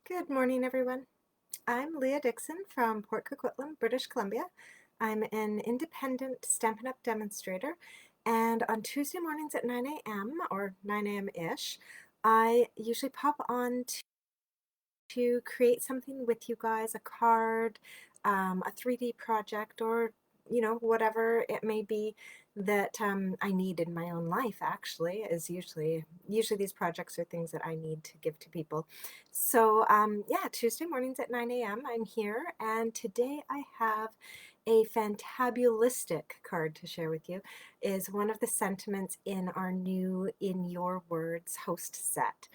Good morning, everyone. I'm Leah Dixon from Port Coquitlam, British Columbia. I'm an independent Stampin' Up! Demonstrator, and on Tuesday mornings at 9 a.m. or 9 a.m.-ish, I usually pop on to create something with you guys, a card, a 3D project, or whatever it may be that I need in my own life. Actually, is usually these projects are things that I need to give to people. So yeah, Tuesday mornings at 9 a.m. I'm here, and today I have a Fantabulistic card to share with you. Is one of the sentiments in our new In Your Words host set.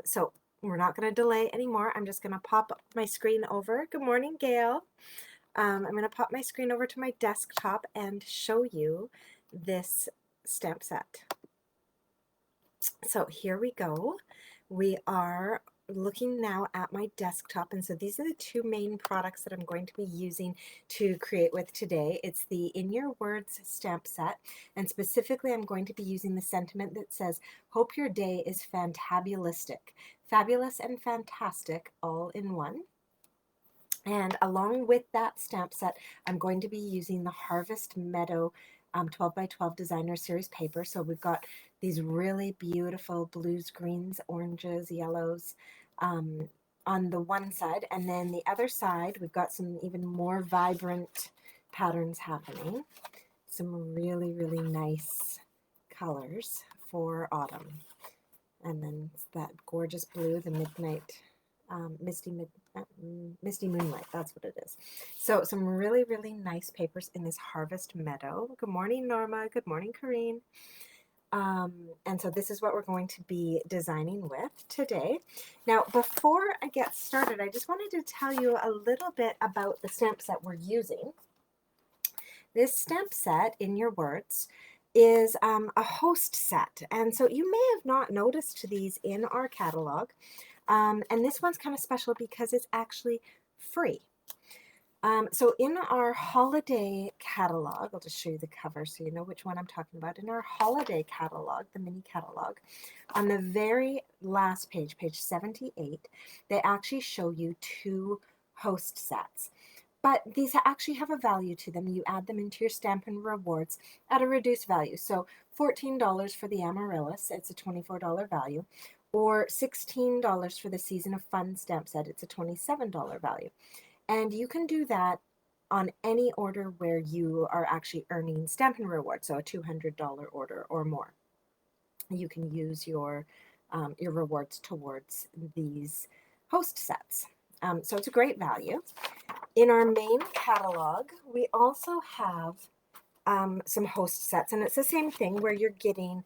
So we're not going to delay anymore. I'm just going to pop my screen over. Good morning, Gail. I'm going to pop my screen over to my desktop and show you this stamp set. So here we go. We are looking now at my desktop, and so these are the two main products that I'm going to be using to create with today. It's the In Your Words stamp set, and specifically I'm going to be using the sentiment that says, "Hope your day is fantabulistic." Fabulous and fantastic all in one. And along with that stamp set, I'm going to be using the Harvest Meadow 12 by 12 designer series paper. So we've got these really beautiful blues, greens, oranges, yellows on the one side. And then the other side, we've got some even more vibrant patterns happening. Some really, really nice colors for autumn. And then that gorgeous blue, the midnight, misty moonlight, that's what it is. So some really, really nice papers in this Harvest Meadow. Good morning, Norma. Good morning, Corrine. And so this is what we're going to be designing with today. Now, before I get started, I just wanted to tell you a little bit about the stamp set we're using. This stamp set, In Your Words, is a host set. And so you may have not noticed these in our catalog. And this one's kind of special because it's actually free. So in our holiday catalog, I'll just show you the cover so you know which one I'm talking about. In our holiday catalog, the mini catalog, on the very last page, page 78, they actually show you two host sets. But these actually have a value to them. You add them into your Stampin' Rewards at a reduced value. So $14 for the Amaryllis, it's a $24 value, or $16 for the Season of Fun stamp set, it's a $27 value. And you can do that on any order where you are actually earning Stampin' Rewards, so a $200 order or more. You can use your rewards towards these host sets. So it's a great value. In our main catalog, we also have some host sets, and it's the same thing where you're getting,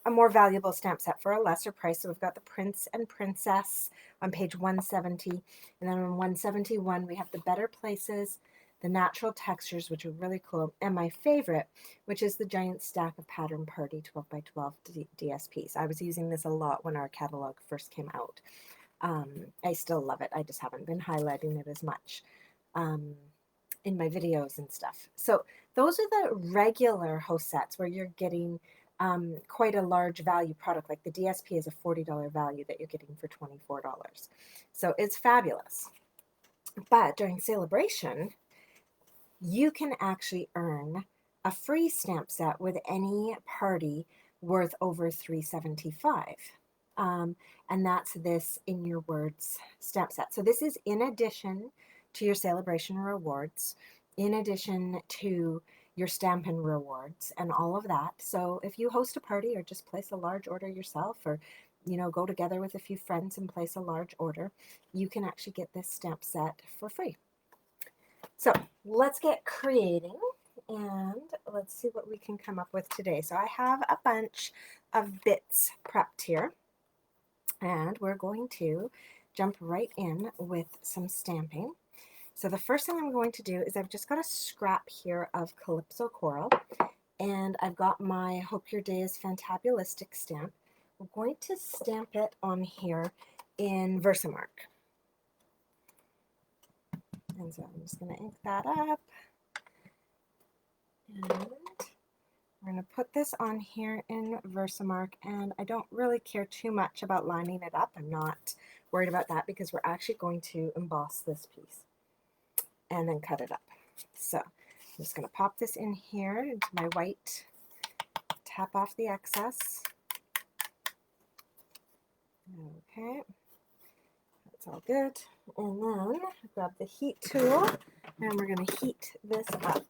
a more valuable stamp set for a lesser price. So we've got the Prince and Princess on page 170, and then on 171 we have the Better Places, the Natural Textures, which are really cool, and my favorite, which is the Giant Stack of Pattern Party 12 by 12 DSPs. I was using this a lot when our catalog first came out. I still love it. I just haven't been highlighting it as much in my videos and stuff. So those are the regular host sets where you're getting quite a large value product. Like the DSP is a $40 value that you're getting for $24. So it's fabulous. But during Sale-a-bration, you can actually earn a free stamp set with any party worth over $375. And that's this In Your Words stamp set. So this is in addition to your Sale-a-bration rewards, in addition to your Stampin' Rewards and all of that. So if you host a party or just place a large order yourself, or go together with a few friends and place a large order, you can actually get this stamp set for free. So let's get creating, and let's see what we can come up with today. So I have a bunch of bits prepped here, and we're going to jump right in with some stamping. So the first thing I'm going to do is I've just got a scrap here of Calypso Coral, and I've got my Hope Your Day is Fantabulistic stamp. We're going to stamp it on here in Versamark. And so I'm just going to ink that up. And We're going to put this on here in Versamark, and I don't really care too much about lining it up. I'm not worried about that because we're actually going to emboss this piece and then cut it up. So I'm just going to pop this in here into my white, tap off the excess. Okay, that's all good. And then grab the heat tool, and we're going to heat this up.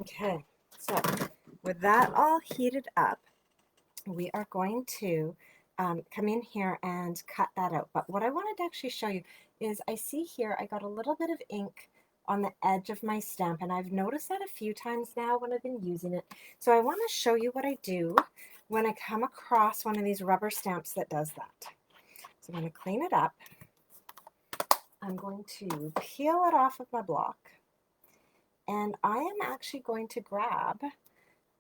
Okay, so with that all heated up, we are going to come in here and cut that out. But what I wanted to actually show you is I see here I got a little bit of ink on the edge of my stamp, and I've noticed that a few times now when I've been using it. So I want to show you what I do when I come across one of these rubber stamps that does that. So I'm going to clean it up. I'm going to peel it off of my block, and I am actually going to grab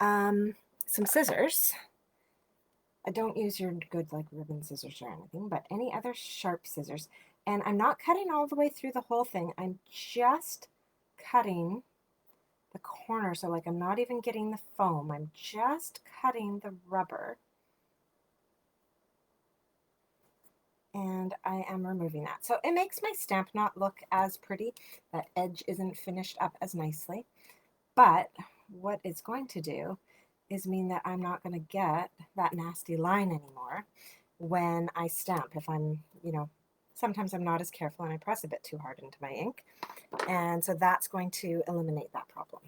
some scissors. I don't use your good like ribbon scissors or anything, but any other sharp scissors. And I'm not cutting all the way through the whole thing. I'm just cutting the corner. So like I'm not even getting the foam. I'm just cutting the rubber. And I am removing that. So it makes my stamp not look as pretty. That edge isn't finished up as nicely. But what it's going to do is mean that I'm not going to get that nasty line anymore when I stamp. If I'm, sometimes I'm not as careful and I press a bit too hard into my ink. And so that's going to eliminate that problem.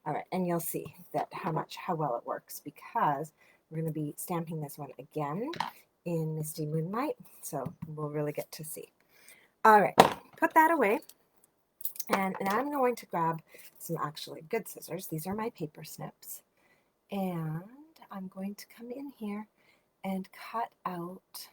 All right, and you'll see that how well it works, because we're going to be stamping this one again in Misty Moonlight, so we'll really get to see. All right, put that away. And I'm going to grab some actually good scissors. These are my paper snips. And I'm going to come in here and cut out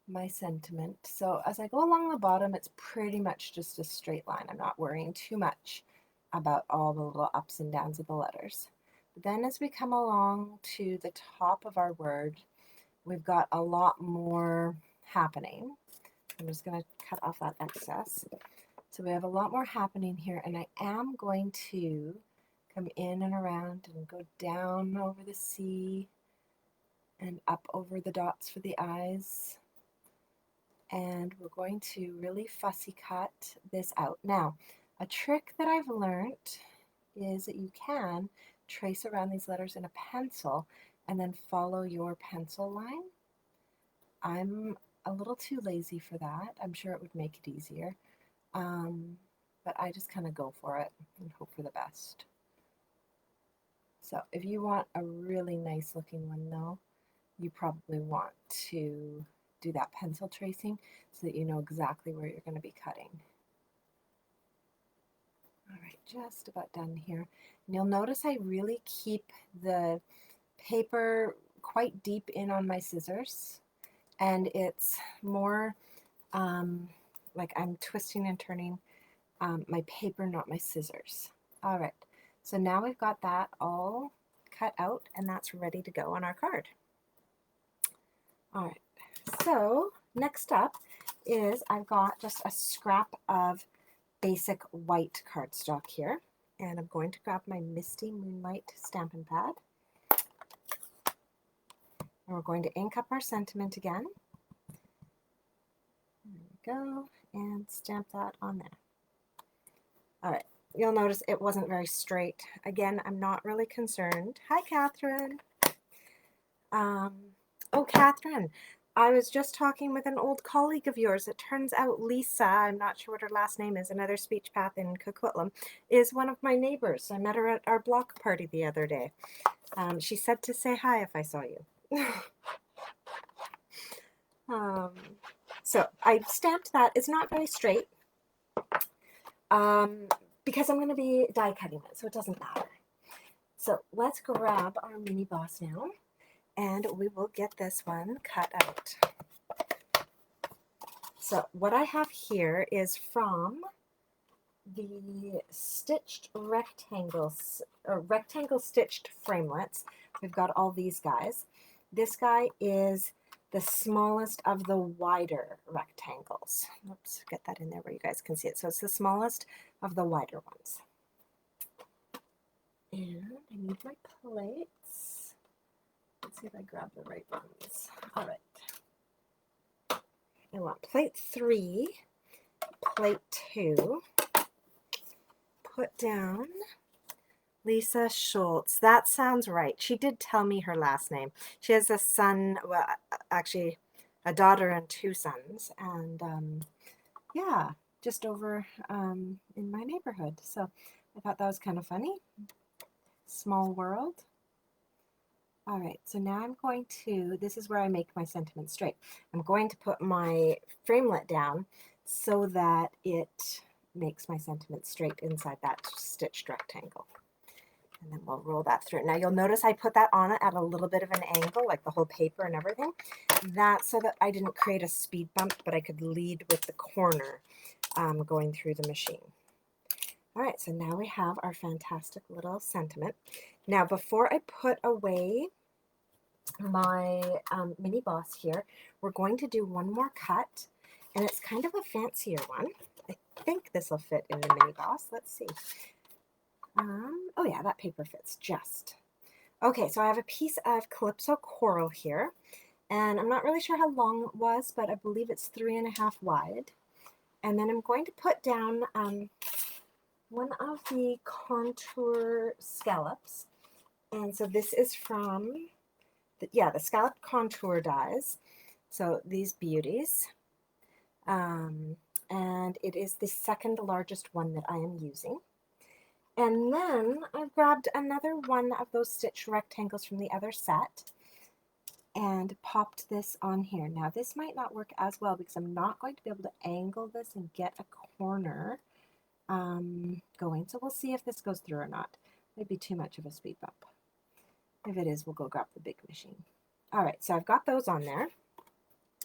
my sentiment. So as I go along the bottom, it's pretty much just a straight line. I'm not worrying too much about all the little ups and downs of the letters. But then as we come along to the top of our word, we've got a lot more happening. I'm just going to cut off that excess. So we have a lot more happening here, and I am going to come in and around and go down over the C and up over the dots for the eyes. And we're going to really fussy cut this out. Now, a trick that I've learned is that you can trace around these letters in a pencil and then follow your pencil line. I'm a little too lazy for that. I'm sure it would make it easier. But I just kind of go for it and hope for the best. So if you want a really nice looking one though, you probably want to do that pencil tracing so that you know exactly where you're going to be cutting. All right, just about done here. And you'll notice I really keep the paper quite deep in on my scissors, and it's more like I'm twisting and turning my paper, not my scissors. All right, so now we've got that all cut out, and that's ready to go on our card. All right, so next up is I've got just a scrap of basic white cardstock here, and I'm going to grab my Misty Moonlight Stampin' Pad, and we're going to ink up our sentiment again. There we go, and stamp that on there. All right, you'll notice it wasn't very straight. Again, I'm not really concerned. Hi, Catherine. Oh, Catherine, I was just talking with an old colleague of yours. It turns out Lisa, I'm not sure what her last name is, another speech path in Coquitlam, is one of my neighbors. I met her at our block party the other day. She said to say hi if I saw you. So I stamped that. It's not very straight because I'm going to be die cutting it, so it doesn't matter. So let's grab our mini boss now, and we will get this one cut out. So what I have here is from the stitched rectangles, or rectangle stitched framelits. We've got all these guys. This guy is the smallest of the wider rectangles. Oops, get that in there where you guys can see it. So it's the smallest of the wider ones. And I need my plates. Let's see if I grab the right ones. All right. I want plate 3, plate 2. Put down Lisa Schultz. That sounds right. She did tell me her last name. She has a son, well, actually a daughter and 2 sons. And yeah, just over in my neighborhood. So I thought that was kind of funny. Small world. All right, so now I'm going to, this is where I make my sentiment straight. I'm going to put my framelit down so that it makes my sentiment straight inside that stitched rectangle. And then we'll roll that through. Now you'll notice I put that on it at a little bit of an angle, like the whole paper and everything. That's so that I didn't create a speed bump, but I could lead with the corner going through the machine. All right, so now we have our fantastic little sentiment. Now, before I put away my mini boss here, we're going to do one more cut, and it's kind of a fancier one. I think this will fit in the mini boss. Let's see. Oh yeah, that paper fits just. Okay, so I have a piece of Calypso Coral here, and I'm not really sure how long it was, but I believe it's 3.5 wide. And then I'm going to put down one of the contour scallops. And so this is from, the scallop contour dies. So these beauties. And it is the second largest one that I am using. And then I grabbed another one of those stitch rectangles from the other set and popped this on here. Now this might not work as well because I'm not going to be able to angle this and get a corner going. So we'll see if this goes through or not. Maybe too much of a speed bump. If it is, we'll go grab the big machine. All right, so I've got those on there.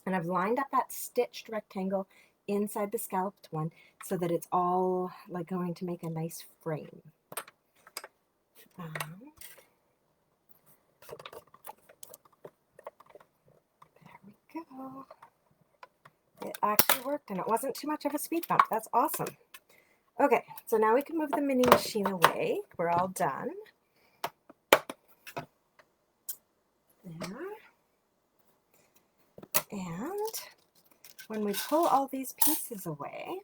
And I've lined up that stitched rectangle inside the scalloped one so that it's all like going to make a nice frame. There we go. It actually worked and it wasn't too much of a speed bump. That's awesome. Okay, so now we can move the mini machine away. We're all done. There. And when we pull all these pieces away,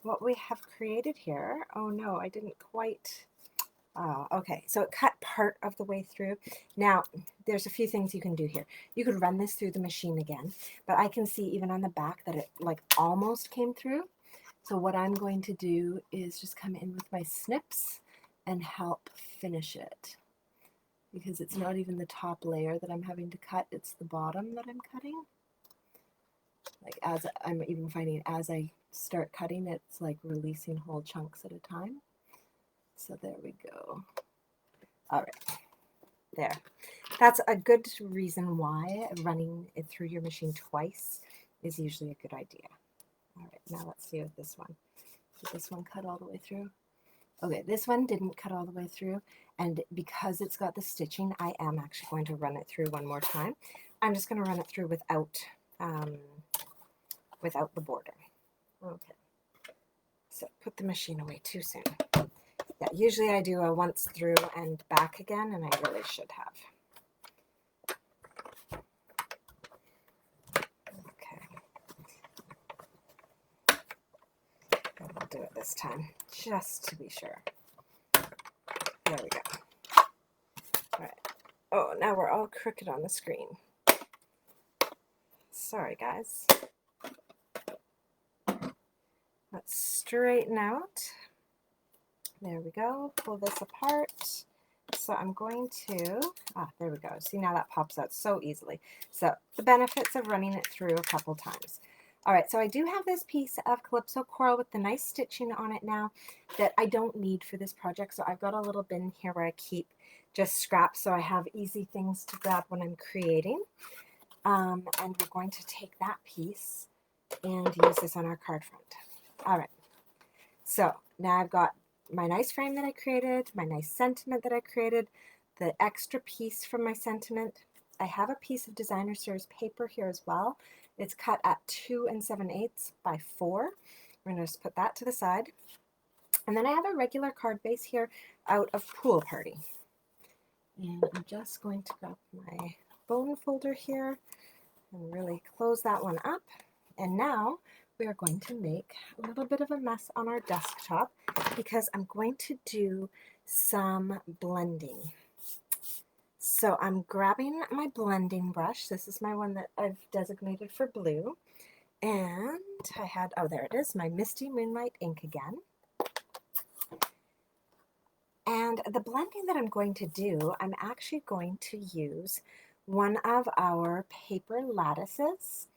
what we have created here, oh no, I didn't quite, oh, okay, so it cut part of the way through. Now, there's a few things you can do here. You could run this through the machine again, but I can see even on the back that it like almost came through. So what I'm going to do is just come in with my snips and help finish it. Because it's not even the top layer that I'm having to cut, it's the bottom that I'm cutting. Like as I'm even finding as I start cutting, it's like releasing whole chunks at a time. So there we go. All right, there. That's a good reason why running it through your machine twice is usually a good idea. All right, now let's see with this one. Did this one cut all the way through? Okay, this one didn't cut all the way through, and because it's got the stitching, I am actually going to run it through one more time. I'm just going to run it through without the border. Okay, so put the machine away too soon. Yeah, usually I do a once through and back again, and I really should have. Okay. I'll do it this time, just to be sure. There we go. All right. Oh, now we're all crooked on the screen. Sorry, guys. Let's straighten out. There we go. Pull this apart. So I'm going to, there we go. See, now that pops out so easily. So the benefits of running it through a couple times. All right, so I do have this piece of Calypso Coral with the nice stitching on it now that I don't need for this project. So I've got a little bin here where I keep just scraps so I have easy things to grab when I'm creating. And we're going to take that piece and use this on our card front. All right, so now I've got my nice frame that I created, my nice sentiment that I created, the extra piece from my sentiment. I have a piece of designer series paper here as well. It's cut at 2 7/8 by 4. We're going to just put that to the side. And then I have a regular card base here out of Pool Party. And I'm just going to grab my bone folder here and really close that one up. And now we are going to make a little bit of a mess on our desktop because I'm going to do some blending. So I'm grabbing my blending brush. This is my one that I've designated for blue. And I had, oh, there it is, my Misty Moonlight ink again. And the blending that I'm going to do, I'm actually going to use one of our paper lattices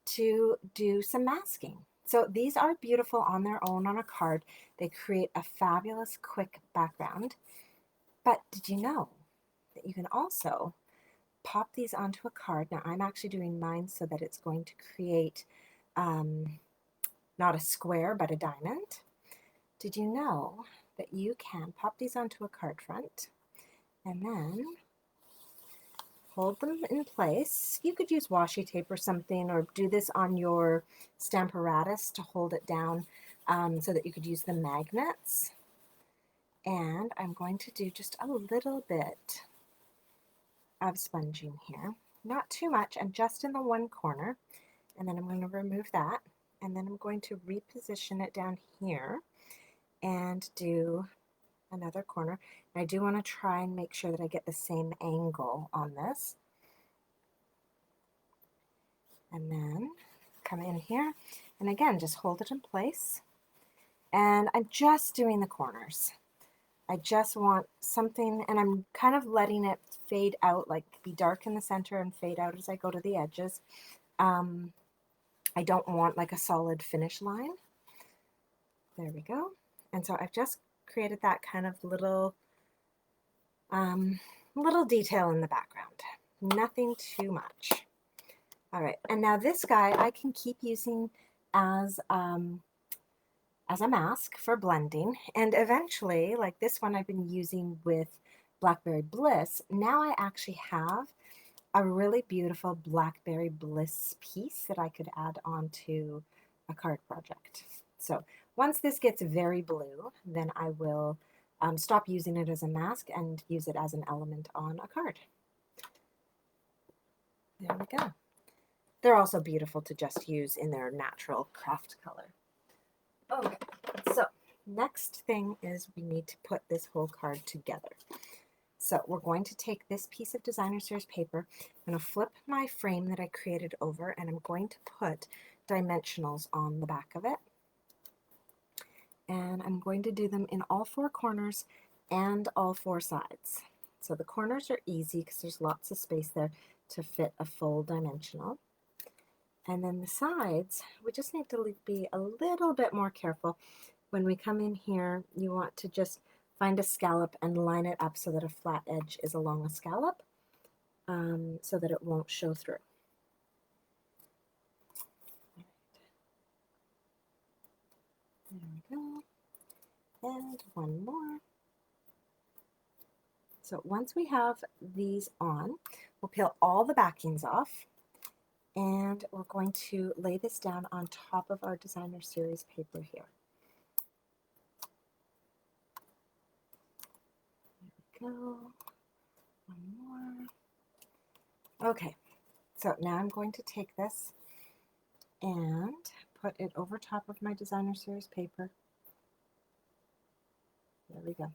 to do some masking. So these are beautiful on their own on a card. They create a fabulous quick background. But did you know that you can also pop these onto a card? Now I'm actually doing mine so that it's going to create not a square but a diamond. Did you know that you can pop these onto a card front and then hold them in place? You could use washi tape or something, or do this on your Stamparatus to hold it down so that you could use the magnets. And I'm going to do just a little bit of sponging here, not too much, and just in the one corner. And then I'm going to remove that, and then I'm going to reposition it down here and do another corner. And I do want to try and make sure that I get the same angle on this. And then come in here, and again, just hold it in place. And I'm just doing the corners. I just want something, and I'm kind of letting it fade out, like be dark in the center and fade out as I go to the edges. I don't want like a solid finish line. There we go. And so I've just created that kind of little detail in the background. Nothing too much. All right, and now this guy I can keep using as a mask for blending, and eventually, like this one I've been using with Blackberry Bliss, now I actually have a really beautiful Blackberry Bliss piece that I could add onto a card project. So once this gets very blue, then I will stop using it as a mask and use it as an element on a card. There we go. They're also beautiful to just use in their natural craft color. Okay, so next thing is we need to put this whole card together. So we're going to take this piece of designer series paper, I'm going to flip my frame that I created over, and I'm going to put dimensionals on the back of it. And I'm going to do them in all 4 corners and all 4 sides. So the corners are easy because there's lots of space there to fit a full dimensional. And then the sides, we just need to be a little bit more careful. When we come in here, you want to just find a scallop and line it up so that a flat edge is along a scallop, so that it won't show through. There we go. And one more. So once we have these on, we'll peel all the backings off, and we're going to lay this down on top of our designer series paper here. There we go. One more. Okay, so now I'm going to take this and put it over top of my designer series paper. There we go.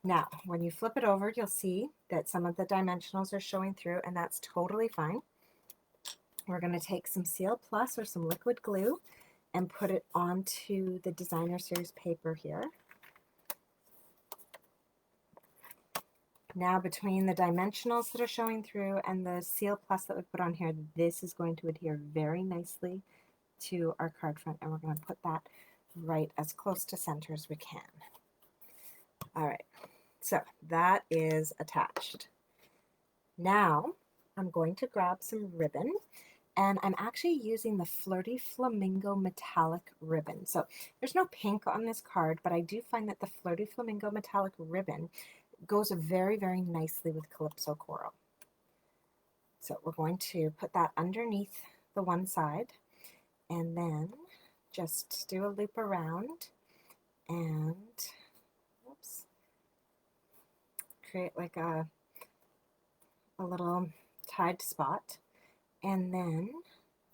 Now, when you flip it over, you'll see that some of the dimensionals are showing through, and that's totally fine. We're going to take some Seal Plus or some liquid glue and put it onto the designer series paper here. Now, between the dimensionals that are showing through and the Seal Plus that we put on here, this is going to adhere very nicely to our card front, and we're going to put that right as close to center as we can. All right, so that is attached. Now I'm going to grab some ribbon, and I'm actually using the Flirty Flamingo metallic ribbon. So there's no pink on this card, but I do find that the Flirty Flamingo metallic ribbon goes very, very nicely with Calypso Coral. So we're going to put that underneath the one side, and then just do a loop around and oops, create like a little tied spot. And then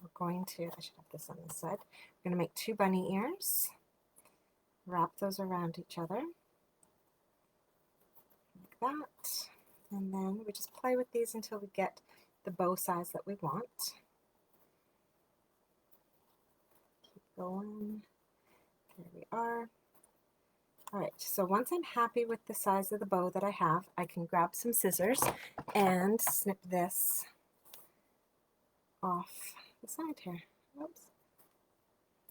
we're going to, I should have this on this side, we're going to make 2 bunny ears, wrap those around each other like that, and then we just play with these until we get the bow size that we want. Keep going. There we are. All right, so once I'm happy with the size of the bow that I have, I can grab some scissors and snip this off the side here. Oops.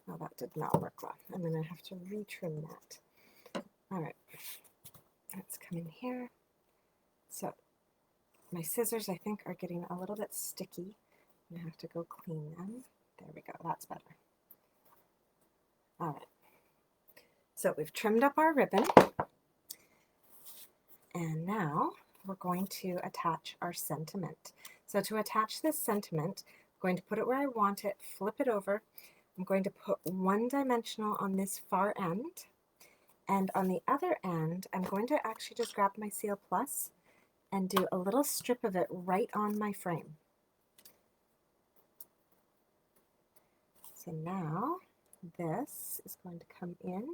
Oh, that did not work well. I'm going to have to retrim that. All right, let's come in here. So my scissors, I think, are getting a little bit sticky. I'm going to have to go clean them. There we go. That's better. All right. So we've trimmed up our ribbon. And now we're going to attach our sentiment. So to attach this sentiment, I'm going to put it where I want it, flip it over. I'm going to put one dimensional on this far end. And on the other end, I'm going to actually just grab my Seal Plus and do a little strip of it right on my frame. So now this is going to come in,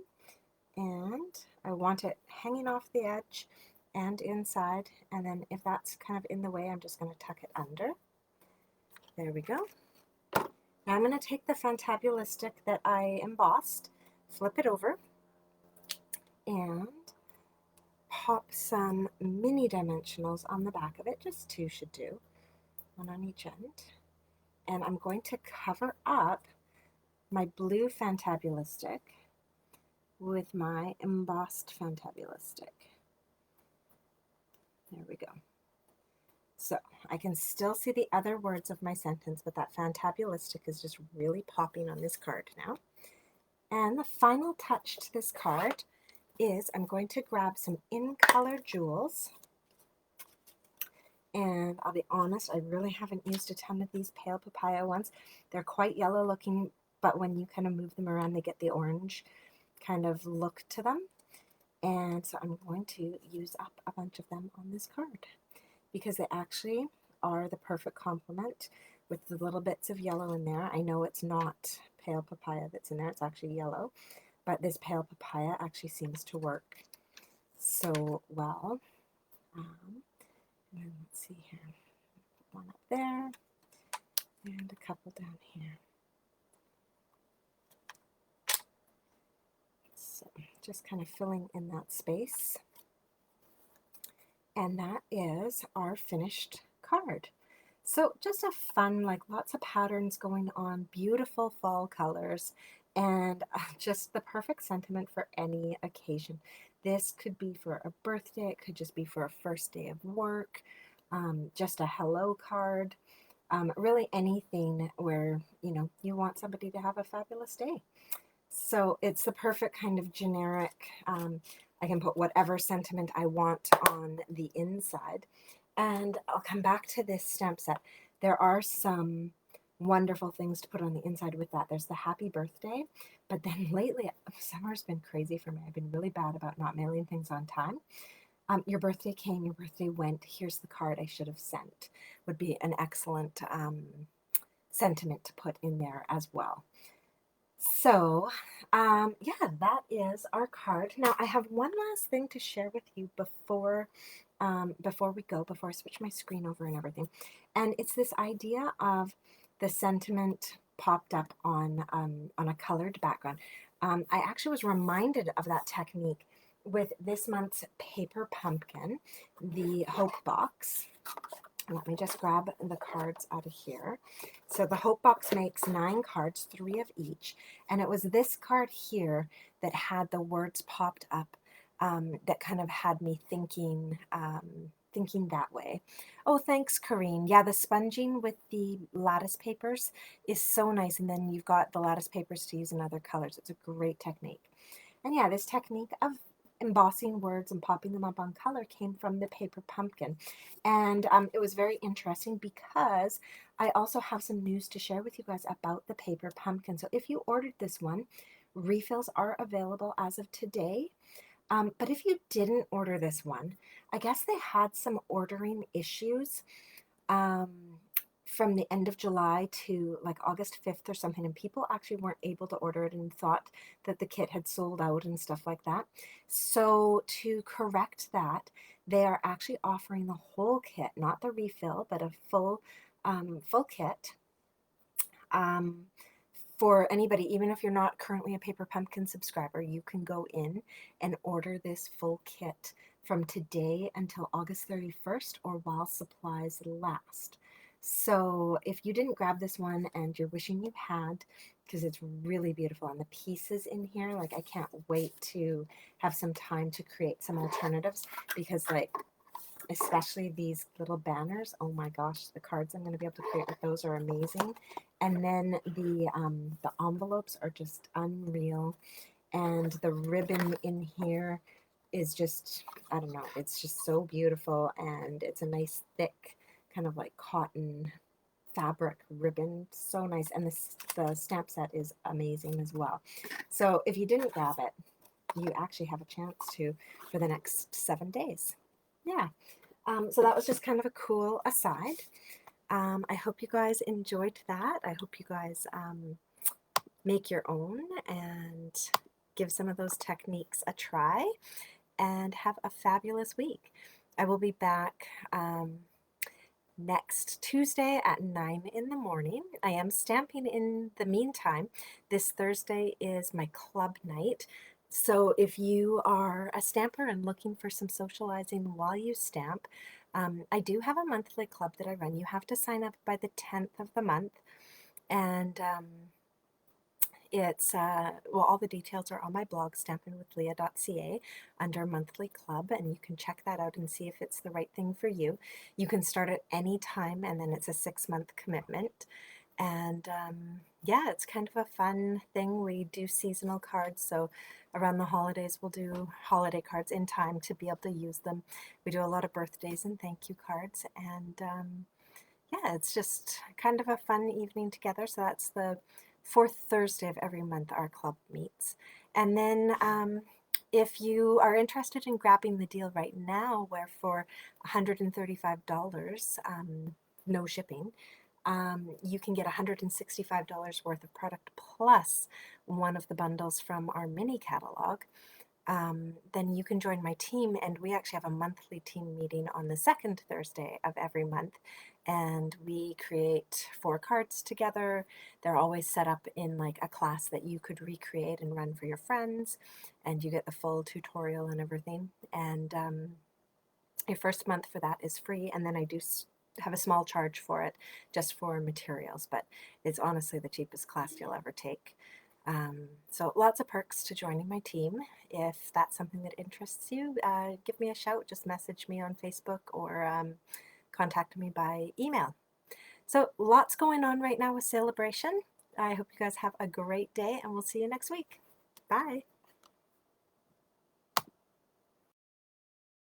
and I want it hanging off the edge and inside, and then if that's kind of in the way, I'm just going to tuck it under. There we go. Now I'm going to take the Fantabulistic that I embossed, flip it over, and pop some mini dimensionals on the back of it. Just 2 should do, 1 on each end. And I'm going to cover up my blue Fantabulistic with my embossed Fantabulistic. There we go. So I can still see the other words of my sentence, but that Fantabulistic is just really popping on this card now. And the final touch to this card is I'm going to grab some in-color jewels. And I'll be honest, I really haven't used a ton of these pale papaya ones. They're quite yellow looking, but when you kind of move them around, they get the orange kind of look to them. And so I'm going to use up a bunch of them on this card because they actually are the perfect complement with the little bits of yellow in there. I know it's not pale papaya that's in there, it's actually yellow, but this pale papaya actually seems to work so well. And then let's see here, put 1 up there and a couple down here. So just kind of filling in that space. And that is our finished card. So just a fun, like lots of patterns going on, beautiful fall colors, and just the perfect sentiment for any occasion. This could be for a birthday, it could just be for a first day of work, just a hello card, really anything where, you know, you want somebody to have a fabulous day. So it's the perfect kind of generic, I can put whatever sentiment I want on the inside. And I'll come back to this stamp set. There are some wonderful things to put on the inside with that. There's the happy birthday, but then lately, summer's been crazy for me. I've been really bad about not mailing things on time. Your birthday came, your birthday went, here's the card I should have sent, would be an excellent sentiment to put in there as well. So, yeah, that is our card. Now, I have one last thing to share with you before we go, before I switch my screen over and everything. And it's this idea of the sentiment popped up on a colored background. I actually was reminded of that technique with this month's Paper Pumpkin, the Hope Box. Let me just grab the cards out of here. So the Hope Box makes 9 cards, 3 of each. And it was this card here that had the words popped up that kind of had me thinking thinking that way. Oh, thanks, Corrine. Yeah, the sponging with the lattice papers is so nice. And then you've got the lattice papers to use in other colors. It's a great technique. And yeah, this technique of embossing words and popping them up on color came from the paper pumpkin. And it was very interesting because I also have some news to share with you guys about the paper pumpkin. So if you ordered this one, refills are available as of today. But if you didn't order this one, I guess they had some ordering issues um, from the end of July to like August 5th or something, and people actually weren't able to order it and thought that the kit had sold out and stuff like that. So to correct that, they are actually offering the whole kit, not the refill, but a full kit. Um, for anybody, even if you're not currently a Paper Pumpkin subscriber, you can go in and order this full kit from today until August 31st or while supplies last. So if you didn't grab this one and you're wishing you had, because it's really beautiful, and the pieces in here, like I can't wait to have some time to create some alternatives, because like especially these little banners, oh my gosh, the cards I'm going to be able to create with those are amazing. And then the envelopes are just unreal, and the ribbon in here is just, I don't know, it's just so beautiful, and it's a nice thick kind of like cotton fabric ribbon, so nice. And the stamp set is amazing as well. So if you didn't grab it, you actually have a chance to for the next 7 days. Yeah. So that was just kind of a cool aside. I hope you guys enjoyed that. I hope you guys make your own and give some of those techniques a try, and have a fabulous week. I will be back next Tuesday at 9 in the morning. I am stamping in the meantime. This Thursday is my club night. So if you are a stamper and looking for some socializing while you stamp, I do have a monthly club that I run. You have to sign up by the 10th of the month, and it's, well, all the details are on my blog, stampinwithleah.ca, under monthly club, and you can check that out and see if it's the right thing for you. You can start at any time, and then it's a 6-month commitment. And yeah, it's kind of a fun thing. We do seasonal cards, so around the holidays we'll do holiday cards in time to be able to use them. We do a lot of birthdays and thank you cards, and yeah, it's just kind of a fun evening together. So that's the 4th Thursday of every month our club meets. And then if you are interested in grabbing the deal right now, where for $135, no shipping, you can get $165 worth of product plus one of the bundles from our mini catalog. Then you can join my team, and we actually have a monthly team meeting on the 2nd Thursday of every month, and we create 4 cards together. They're always set up in like a class that you could recreate and run for your friends, and you get the full tutorial and everything. And your first month for that is free, and then I do have a small charge for it just for materials, but it's honestly the cheapest class you'll ever take. So lots of perks to joining my team. If that's something that interests you, give me a shout. Just message me on Facebook or contact me by email. So lots going on right now with Sale-a-bration. I hope you guys have a great day, and we'll see you next week. Bye.